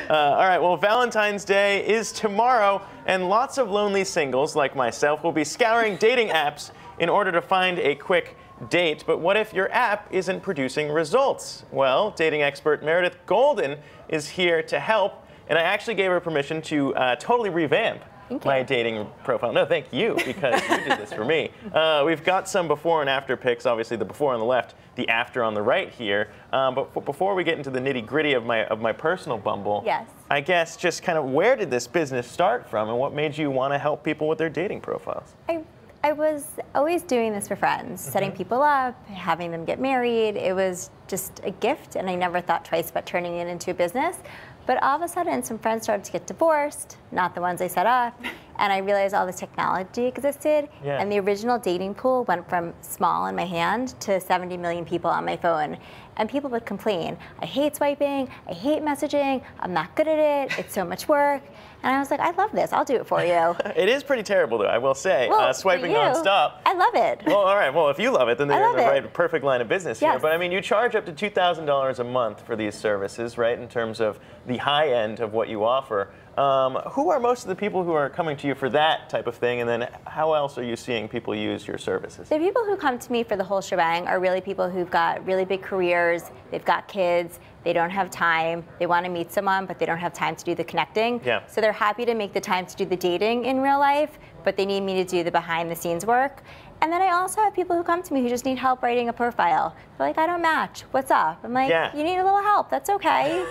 All right, well, Valentine's Day is tomorrow, and lots of lonely singles like myself will be scouring dating apps in order to find a quick date. But what if your app isn't producing results? Well, dating expert Meredith Golden is here to help, and I actually gave her permission to totally revamp my dating profile. No, thank you, because you did this for me. We've got some before and after pics, obviously the before on the left, the after on the right here. But before we get into the nitty-gritty of my personal Bumble, yes, I guess just kind of where did this business start from, and what made you want to help people with their dating profiles? I was always doing this for friends, setting people up, having them get married. It was just a gift, and I never thought twice about turning it into a business. But all of a sudden, some friends started to get divorced, not the ones I set up, and I realized all this technology existed, and the original dating pool went from small in my hand to 70 million people on my phone. And people would complain, I hate swiping, I hate messaging, I'm not good at it, it's so much work. And I was like, I love this, I'll do it for you. It is pretty terrible, though, I will say. Well, swiping for you, nonstop. I love it. Well, all right, well, if you love it, then you're in the right, perfect line of business here. But I mean, you charge up to $2,000 a month for these services, right, in terms of the high end of what you offer. Who are most of the people who are coming to you for that type of thing, and then how else are you seeing people use your services? The people who come to me for the whole shebang are really people who've got really big careers, they've got kids, they don't have time, they want to meet someone, but they don't have time to do the connecting. So they're happy to make the time to do the dating in real life, but they need me to do the behind-the-scenes work. And then I also have people who come to me who just need help writing a profile. They're like, I don't match. What's up? I'm like, you need a little help. That's okay.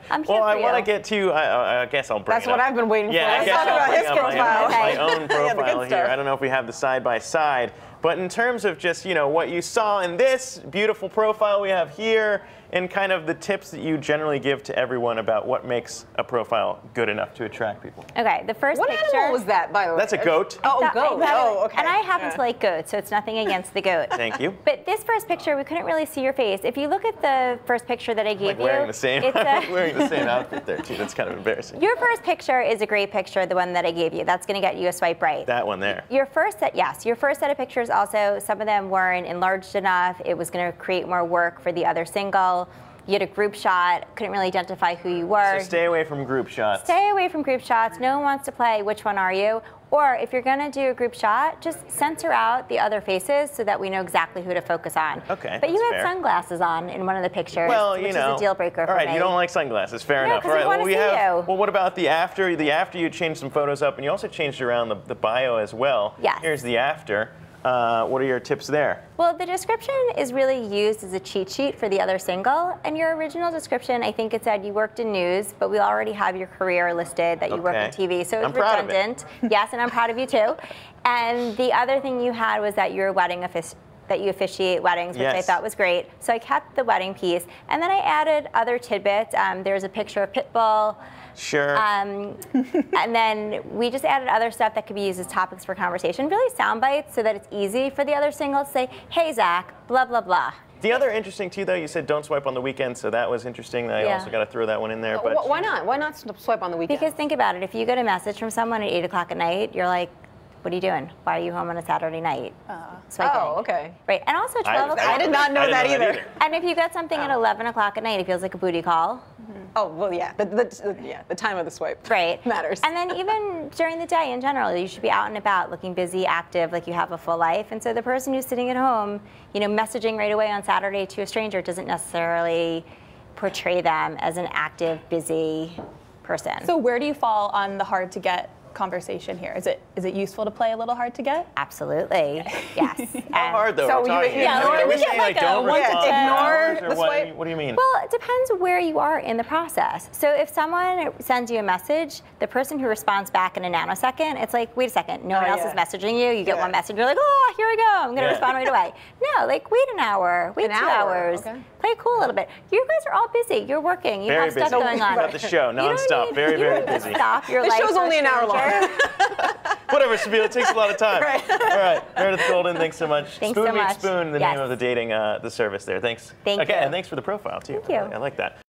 I'm here for you. Well, I want to get to, I guess I'll bring That's what I've been waiting for. I guess I'll I'll his profile. my own profile here. I don't know if we have the side-by-side. But in terms of just, you know, what you saw in this beautiful profile we have here, and kind of the tips that you generally give to everyone about what makes a profile good enough to attract people. Okay, the first picture. What animal was that, by the way? That's a goat. Oh, goat. Oh, okay. And I happen to like goats, so it's nothing against the goat. Thank you. But this first picture, we couldn't really see your face. If you look at the first picture that I gave you, wearing the same, wearing the same outfit there too. That's kind of embarrassing. Your first picture is a great picture, the one that I gave you. That's going to get you a swipe right. That one there. Your first set, yes. Your first set of pictures also, some of them weren't enlarged enough. It was going to create more work for the other single. You had a group shot, couldn't really identify who you were. So stay away from group shots. Stay away from group shots. No one wants to play which one are you. Or if you're going to do a group shot, just censor out the other faces so that we know exactly who to focus on. Okay, but you had sunglasses on in one of the pictures, which is a deal breaker for me. All right, you don't like sunglasses. Fair enough. All right, well, what about the after? The after, you changed some photos up, and you also changed around the bio as well. Yes. Here's the after. What are your tips there? Well, the description is really used as a cheat sheet for the other single. And your original description, I think it said you worked in news, but we already have your career listed that you work in TV. So it's redundant. Yes, and I'm proud of you too. And the other thing you had was that you're a wedding that you officiate weddings, which I thought was great. So I kept the wedding piece. And then I added other tidbits. There's a picture of Pitbull. Sure. And then we just added other stuff that could be used as topics for conversation, really sound bites, so that it's easy for the other single to say, hey, Zach, blah, blah, blah. The other interesting, too, though, you said don't swipe on the weekend, so that was interesting. I also got to throw that one in there. But why not? Why not swipe on the weekend? Because think about it. If you get a message from someone at 8 o'clock at night, you're like, what are you doing? Why are you home on a Saturday night? Swiping. Oh, okay. Right, and also 12 o'clock. I did not know that either. And if you got something at 11 o'clock at night, it feels like a booty call. Oh, well, yeah. The time of the swipe matters. And then even during the day in general, you should be out and about, looking busy, active, like you have a full life. And so the person who's sitting at home, you know, messaging right away on Saturday to a stranger doesn't necessarily portray them as an active, busy person. So where do you fall on the hard to get conversation here? Is it useful to play a little hard to get? Absolutely. Yes. How hard though? So are we saying like don't ignore the swipe? What do you mean? Well, it depends where you are in the process. So if someone sends you a message, the person who responds back in a nanosecond, it's like, wait a second, no one else is messaging you. You get one message, you're like, oh, here we go. I'm going to respond right away. No, like wait an hour, wait 2 hours. Okay. Play cool a little bit. You guys are all busy. You're working. You have stuff going on. About the show, nonstop, very, very busy. Stop your life. The show's only an hour long. Whatever, Sabila, it takes a lot of time. All right, Meredith Golden, thanks so much. Thanks Spoon so much. Meets Spoon, the name of the dating, the service there. Thanks. Thank you. And thanks for the profile, too. Thank you. I like that.